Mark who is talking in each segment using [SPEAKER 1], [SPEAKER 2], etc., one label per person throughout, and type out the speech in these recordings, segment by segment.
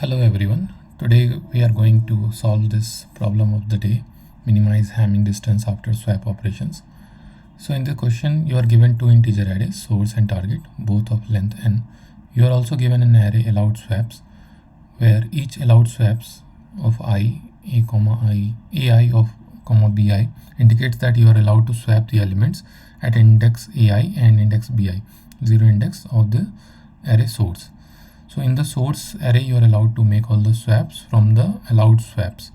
[SPEAKER 1] Hello everyone. Today we are going to solve this problem of the day, minimize Hamming distance after swap operations. So in the question you are given two integer arrays, source and target, both of length n. You are also given an array allowed swaps where each allowed swaps of ai of bi indicates that you are allowed to swap the elements at index ai and index bi, zero index of the array source. So in the source array, you are allowed to make all the swaps from the allowed swaps,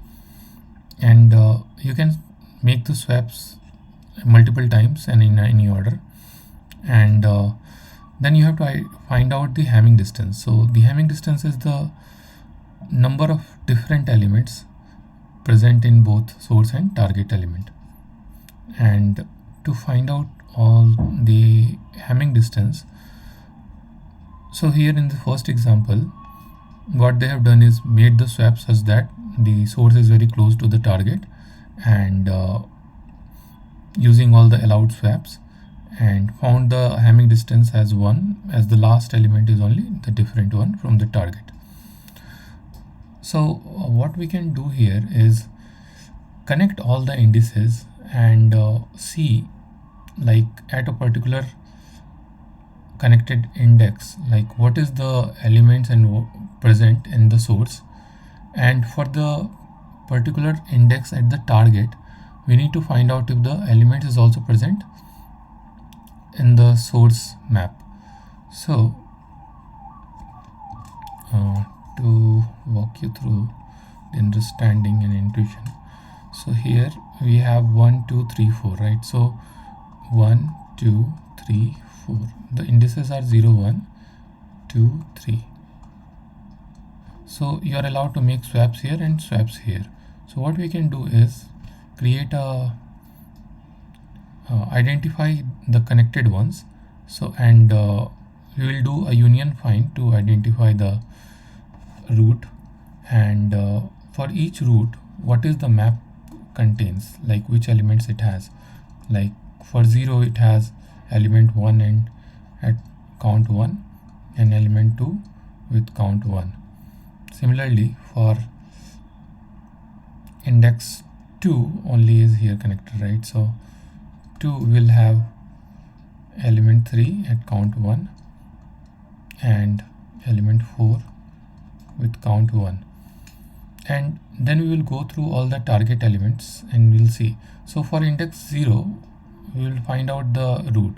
[SPEAKER 1] and you can make the swaps multiple times and in any order. And then you have to find out the Hamming distance. So the Hamming distance is the number of different elements present in both source and target element. And to find out all the Hamming distance, so here in the first example, what they have done is made the swap such that the source is very close to the target, and using all the allowed swaps, and found the Hamming distance as 1, as the last element is only the different one from the target. So what we can do here is connect all the indices and see, like at a particular connected index, like what is the elements and present in the source, and for the particular index at the target we need to find out if the element is also present in the source map. So to walk you through the understanding and intuition, so here we have 1 2 3 4, right? So 1 2 3 4, the indices are 0 1 2 3. So you are allowed to make swaps here and swaps here. So what we can do is create a identify the connected ones. So and we will do a union find to identify the root, and for each root what is the map contains, like which elements it has. Like for 0 it has element 1 and at count 1, and element 2 with count 1. Similarly for index 2 only is here connected, right? So 2 will have element 3 at count 1 and element 4 with count 1. And then we will go through all the target elements and we'll see. So for index 0 we will find out the root,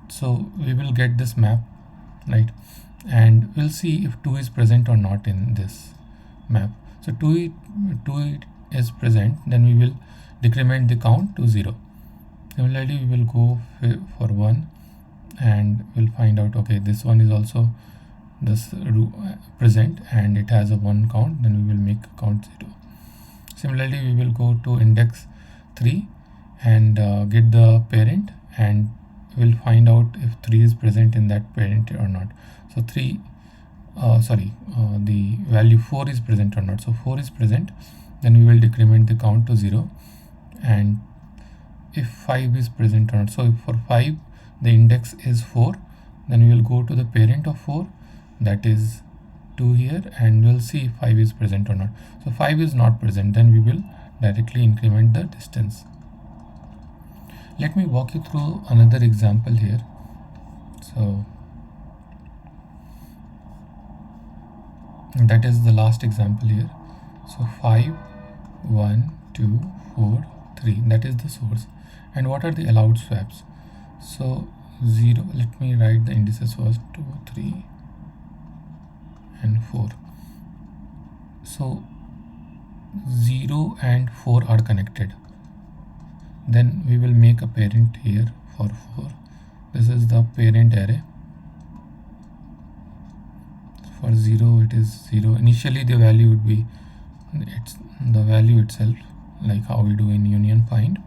[SPEAKER 1] so we will get this map, right? And we'll see if 2 is present or not in this map. So 2 is present, then we will decrement the count to 0. Similarly we will go for 1 and we'll find out, okay, this one is also this present and it has a 1 count, then we will make count 0. Similarly we will go to index 3 and get the parent, and we'll find out if 3 is present in that parent or not. So the value 4 is present or not. So 4 is present, then we will decrement the count to 0. And if 5 is present or not, so if for 5 the index is 4, then we will go to the parent of 4, that is 2 here, and we'll see if 5 is present or not. So 5 is not present, then we will directly increment the distance. Let me walk you through another example here. So that is the last example here. So 5 1 2 4 3, that is the source. And what are the allowed swaps? So 0, let me write the indices first, 2 3 and 4. So 0 and 4 are connected, then we will make a parent here for 4. This is the parent array. For 0 it is 0. Initially the value would be the value itself, like how we do in union find.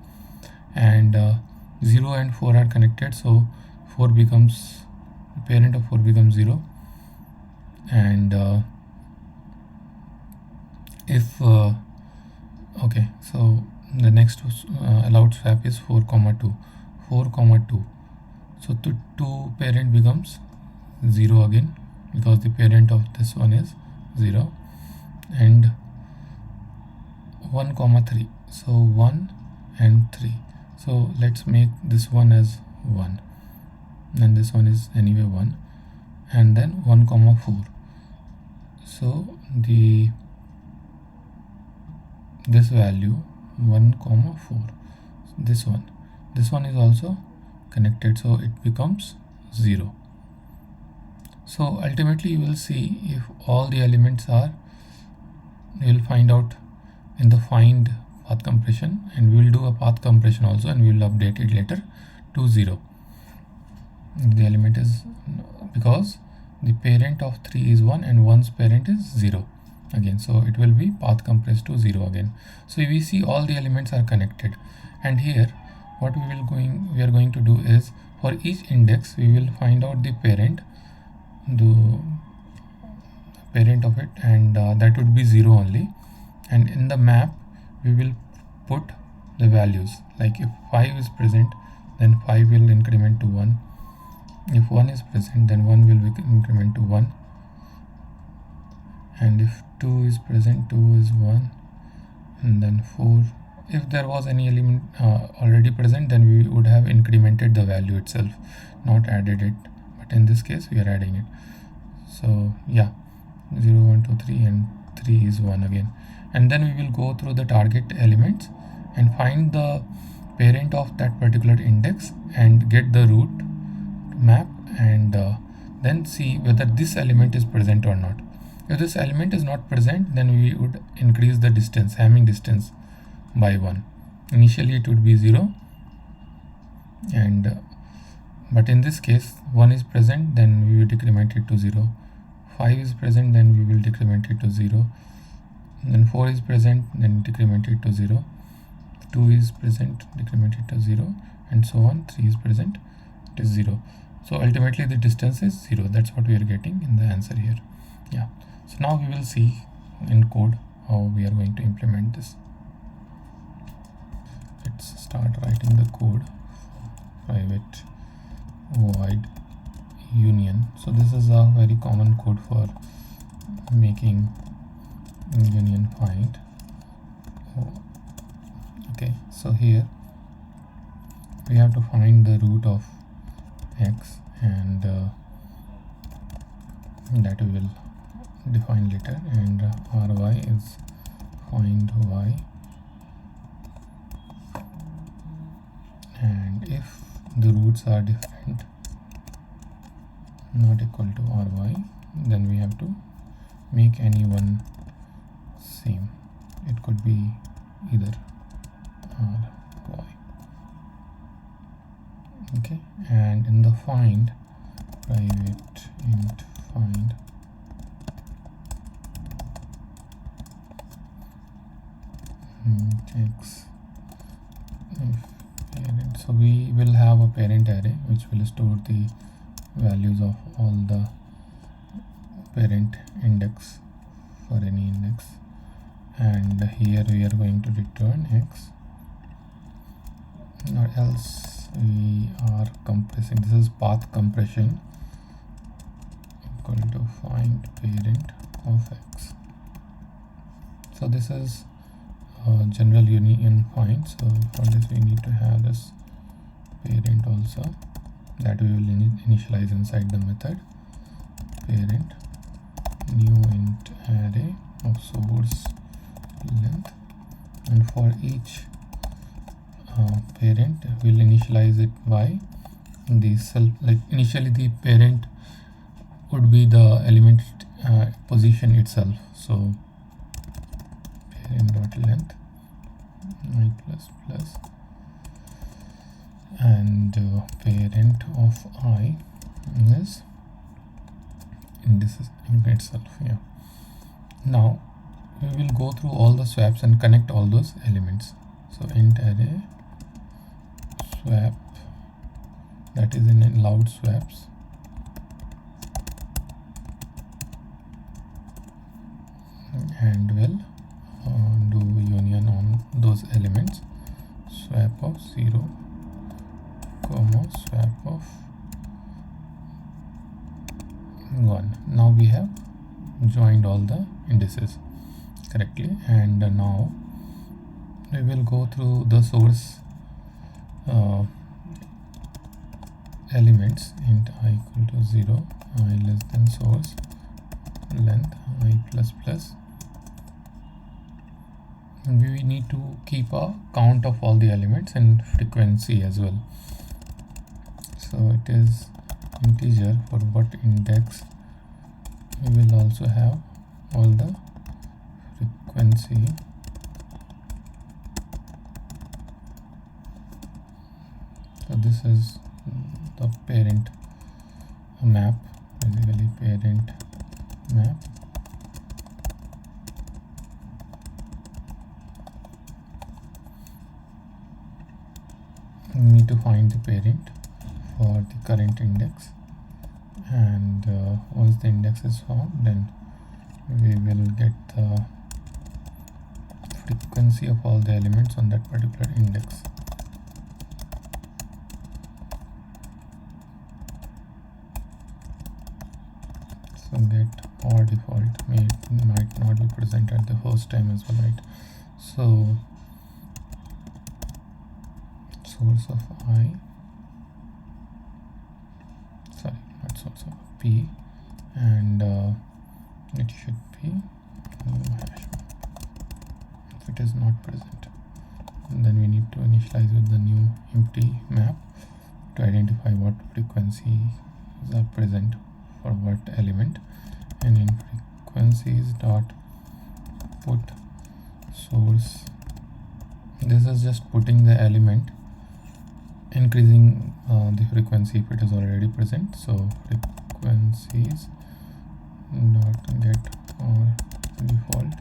[SPEAKER 1] And 0 and 4 are connected, so 4 becomes, the parent of 4 becomes 0. And okay, so the next allowed swap is 4 comma 2. So the 2 parent becomes 0 again, because the parent of this one is 0. and 1 comma 3. So 1 and 3. So let's make this one as 1, and this one is anyway 1, and then 1 comma 4. So this value 1 comma 4, this one is also connected, so it becomes 0. So ultimately you will see if all the elements are, you will find out in the find path compression, and we will do a path compression also, and we will update it later to 0. The element is, because the parent of 3 is 1 and 1's parent is 0 again, so it will be path compressed to 0 again. So we see all the elements are connected, and here what we are going to do is, for each index we will find out the parent of it, and that would be 0 only, and in the map we will put the values, like if 5 is present, then 5 will increment to 1. If 1 is present, then 1 will increment to 1, and if 2 is present, 2 is 1, and then 4. If there was any element already present, then we would have incremented the value itself, not added it, but in this case we are adding it. So yeah, 0, 1, 2, 3, and 3 is 1 again, and then we will go through the target elements and find the parent of that particular index and get the root map, and then see whether this element is present or not. If this element is not present, then we would increase the distance, Hamming distance, by 1. Initially it would be 0, and but in this case 1 is present, then we will decrement it to 0. 5 is present, then we will decrement it to 0. And then 4 is present, then decrement it to 0. 2 is present, decrement it to 0, and so on. 3 is present, it is 0. So ultimately the distance is 0. That's what we are getting in the answer here. Yeah. So now we will see in code how we are going to implement this. Let's start writing the code. Private void union. So this is a very common code for making union find. Okay, so here we have to find the root of x, and that we will define later, and ry is find y, and if the roots are different, not equal to ry, then we have to make any one same. It could be either ry. Okay, and in the find, private int find x if parent. So we will have a parent array which will store the values of all the parent index for any index, and here we are going to return x, or else we are compressing. This is path compression equal to find parent of x. So this is general union find. So for this we need to have this parent also, that we will initialize inside the method parent new int array of source length, and for each parent will initialize it by the self, like initially the parent would be the element position itself. So parent dot length I plus plus, and parent of I is indices in itself. Yeah. Now we will go through all the swaps and connect all those elements. So int array swap, that is in allowed swaps, and will do union on those elements, swap of 0 comma swap of 1. Now we have joined all the indices. correctly. And now we will go through the source elements. Int I equal to 0, I less than source, length I plus plus. And we need to keep a count of all the elements and frequency as well. So it is integer for what index. We will also have all the frequency. So this is the parent map, basically parent map. We need to find the parent for the current index, and once the index is found, then we will get the frequency of all the elements on that particular index. So get or default might not be present at the first time as well, right? So source of I, sorry, not source of P, and it should be new hash. If it is not present, then we need to initialize with the new empty map to identify what frequencies are present for what element, and in frequencies dot put source. This is just putting the element, increasing the frequency if it is already present. So frequencies dot get or default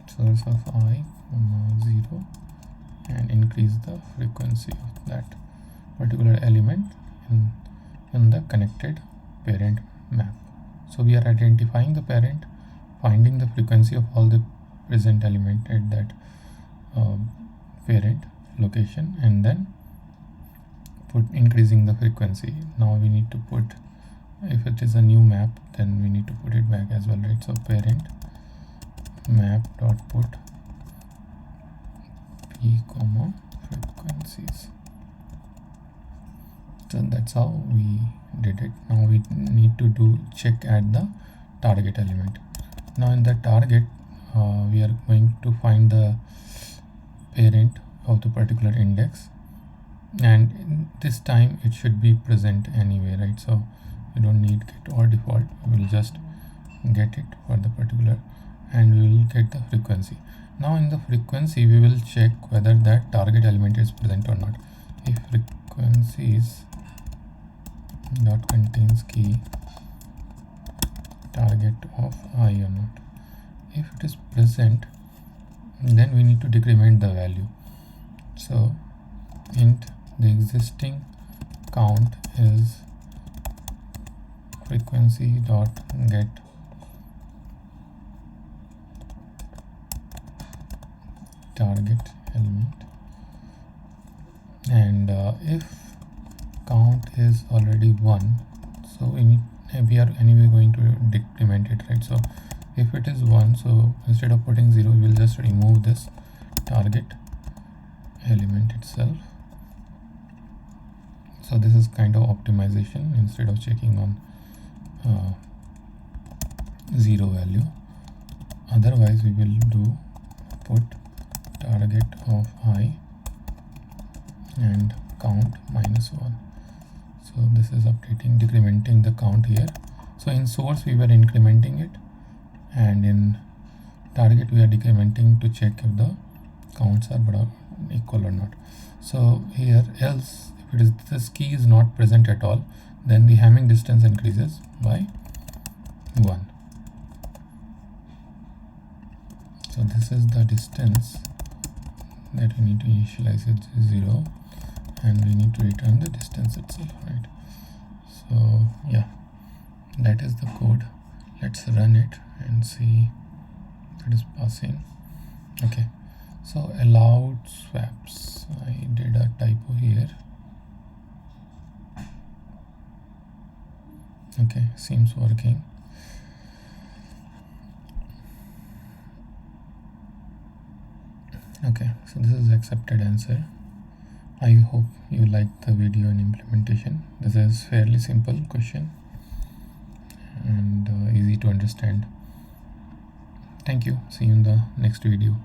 [SPEAKER 1] source of I, 0, and increase the frequency of that particular element in the connected parent map. So we are identifying the parent, finding the frequency of all the present element at that parent location, and then increasing the frequency. Now we need to put, if it is a new map, then we need to put it back as well, right? So parent map dot put p comma frequencies. So that's how we did it. Now we need to do check at the target element. Now in the target we are going to find the parent of the particular index, and this time it should be present anyway, right? So we don't need get or default, we will just get it for the particular, and we will get the frequency. Now in the frequency we will check whether that target element is present or not. If frequencies dot contains key target of I or not. If it is present, then we need to decrement the value. So int the existing count is frequency dot get target element, and if count is already 1, so we are anyway going to decrement it, right? So if it is 1, so instead of putting 0, we will just remove this target element itself. So this is kind of optimization instead of checking on 0 value. Otherwise we will do put target of I and count -1. So this is updating, decrementing the count here. So in source we were incrementing it, and in target we are decrementing to check if the counts are equal or not. So here, else if it is this key is not present at all, then the Hamming distance increases by 1. So this is the distance that we need to initialize it 0, and we need to return the distance itself, right? So yeah, that is the code. Let's run it and see if it is passing. Okay, so allowed swaps, I did a typo here. Okay, seems working. Okay, so this is accepted answer. I hope you liked the video and implementation. This is fairly simple question and easy to understand. Thank you. See you in the next video.